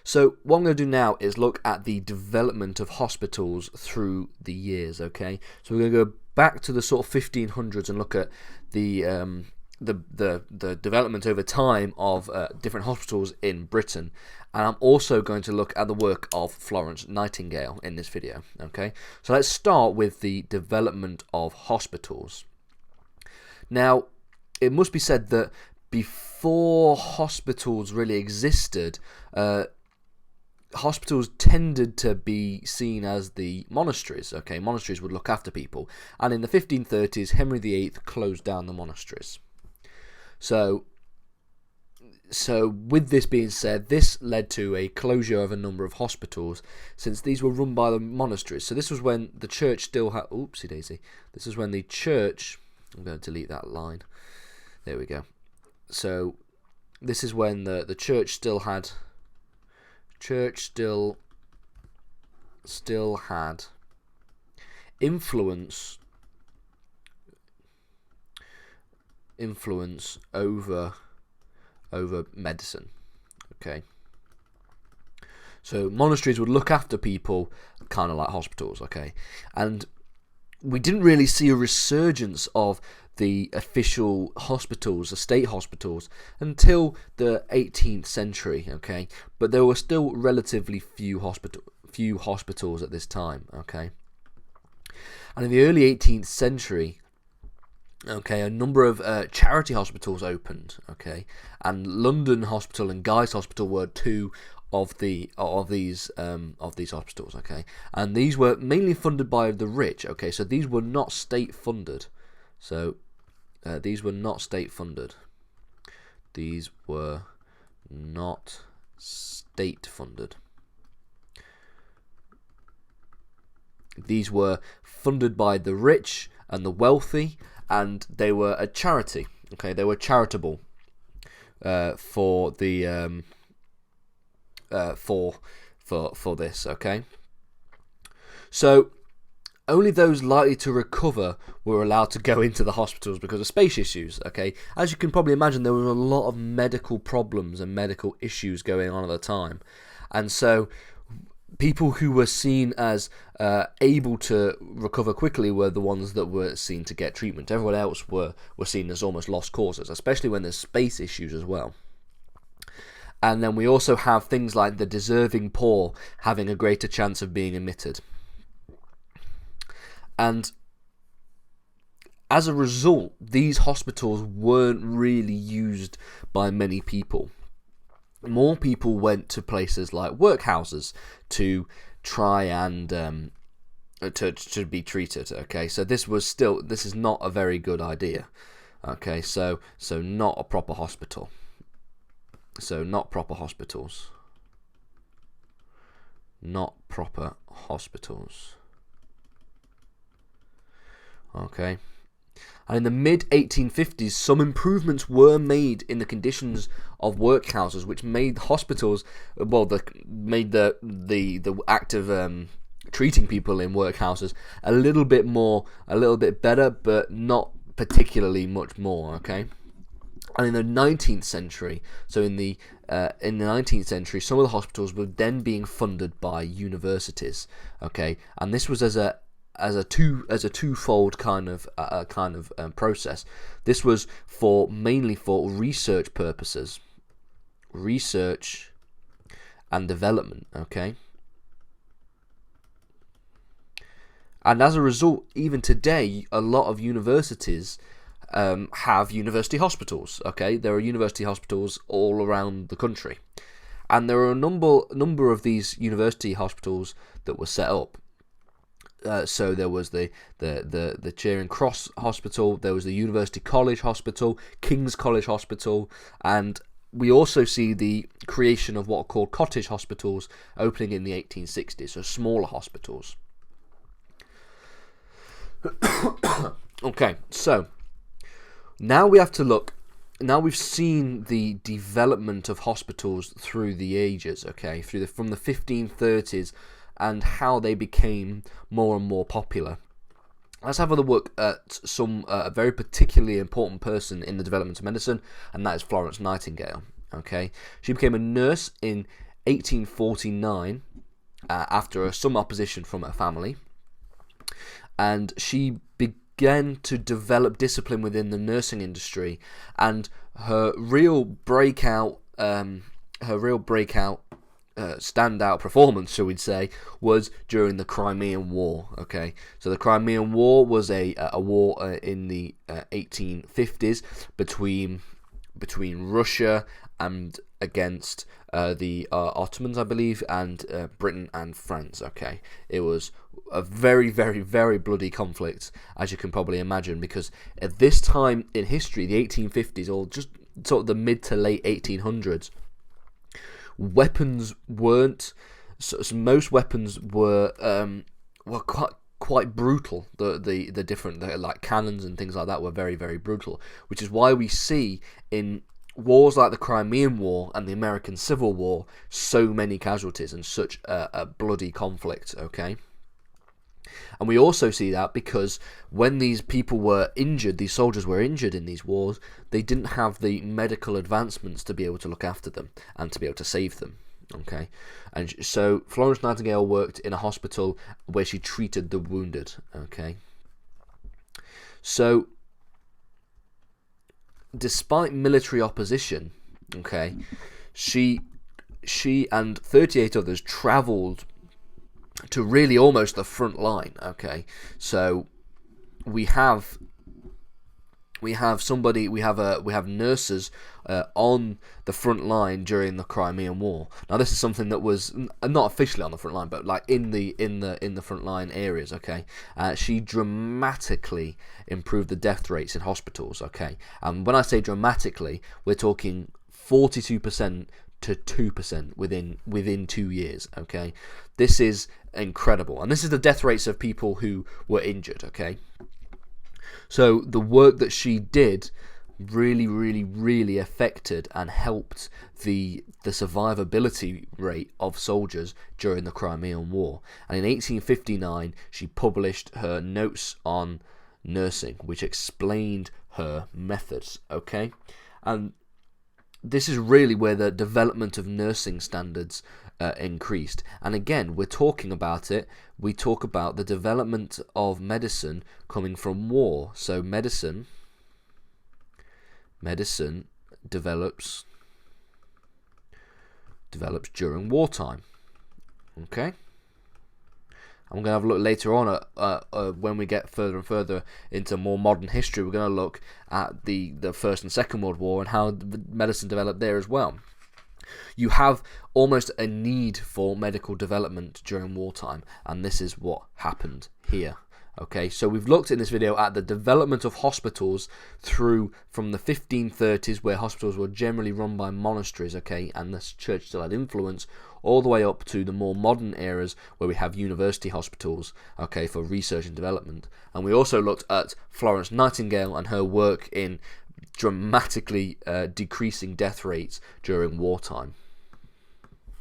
So what I'm going to do now is look at the development of hospitals through the years, okay? So we're going to go back to the sort of 1500s and look at the development over time of different hospitals in Britain. And I'm also going to look at the work of Florence Nightingale in this video, okay? So let's start with the development of hospitals. Now, it must be said that before hospitals really existed, hospitals tended to be seen as the monasteries. Okay, monasteries would look after people, and in the 1530s, Henry VIII closed down the monasteries. So with this being said, this led to a closure of a number of hospitals, since these were run by the monasteries. So this was when the church still had... Oopsie daisy. This is when the church... I'm going to delete that line. There we go. So this is when the church still had... still had influence over medicine. Okay, so monasteries would look after people kind of like hospitals. Okay, and we didn't really see a resurgence of the official hospitals, the state hospitals, until the 18th century. Okay, but there were still relatively few hospitals at this time. Okay, and in the early 18th century, okay, a number of charity hospitals opened. Okay, and London Hospital and Guy's Hospital were two of these hospitals. Okay, and these were mainly funded by the rich. Okay, so these were not state funded. So these were not state funded. These were not state funded. These were funded by the rich and the wealthy, and they were a charity. Okay, they were charitable for the for this. Okay, so only those likely to recover were allowed to go into the hospitals because of space issues. Okay, as you can probably imagine, there was a lot of medical problems and medical issues going on at the time, and so people who were seen as able to recover quickly were the ones that were seen to get treatment. Everyone else were seen as almost lost causes, especially when there's space issues as well. And then we also have things like the deserving poor having a greater chance of being admitted. And as a result, these hospitals weren't really used by many people. More people went to places like workhouses to try and to be treated. Okay, so this is not a very good idea. Okay, so not a proper hospital. So not proper hospitals. Not proper hospitals. Okay. And in the mid-1850s, some improvements were made in the conditions of workhouses, which made hospitals, made the act of treating people in workhouses a little bit better, but not particularly much more. Okay. And in the 19th century, in the 19th century, some of the hospitals were then being funded by universities. Okay, and this was as a twofold kind of process. This was mainly for research purposes, research and development. Okay, and as a result, even today, a lot of universities have university hospitals. Okay, there are university hospitals all around the country, and there are a number of these university hospitals that were set up. So there was the Charing Cross Hospital, there was the University College Hospital, King's College Hospital, and we also see the creation of what are called cottage hospitals opening in the 1860s, so smaller hospitals. Okay, so now we have to look. Now we've seen the development of hospitals through the ages. Okay, from the 1530s and how they became more and more popular. Let's have a look at some very particularly important person in the development of medicine, and that is Florence Nightingale. Okay, she became a nurse in 1849 after some opposition from her family, and she began to develop discipline within the nursing industry. And her real breakout standout performance, shall we say, was during the Crimean War. Okay, so the Crimean War was a war in the 1850s between Russia and against the Ottomans, I believe, and Britain and France. Okay, it was a very, very, very bloody conflict, as you can probably imagine, because at this time in history, the 1850s, or just sort of the mid to late 1800s, weapons weren't. So most weapons were quite brutal. The different like cannons and things like that were very, very brutal, which is why we see in wars like the Crimean War and the American Civil War so many casualties and such a bloody conflict. Okay. And we also see that because when these people were injured, these soldiers were injured in these wars, they didn't have the medical advancements to be able to look after them and to be able to save them. Okay, and so Florence Nightingale worked in a hospital where she treated the wounded. Okay, so despite military opposition, okay, she and 38 others travelled to really almost the front line. Okay, so we have nurses on the front line during the Crimean War. Now this is something that was not officially on the front line, but like in the front line areas. Okay, she dramatically improved the death rates in hospitals. Okay, and when I say dramatically, we're talking 42% to 2% within 2 years. Okay, this is incredible, and this is the death rates of people who were injured. Okay, so the work that she did really, really, really affected and helped the survivability rate of soldiers during the Crimean War. And in 1859, she published her Notes on Nursing, which explained her methods. Okay, and this is really where the development of nursing standards increased. And again, we're talking about it. We talk about the development of medicine coming from war. So medicine develops during wartime. Okay. I'm going to have a look later on at when we get further and further into more modern history. We're going to look at the First and Second World War and how medicine developed there as well. You have almost a need for medical development during wartime, and this is what happened here. Okay, so we've looked in this video at the development of hospitals from the 1530s, where hospitals were generally run by monasteries, okay, and the church still had influence, all the way up to the more modern eras where we have university hospitals, okay, for research and development. And we also looked at Florence Nightingale and her work in dramatically decreasing death rates during wartime.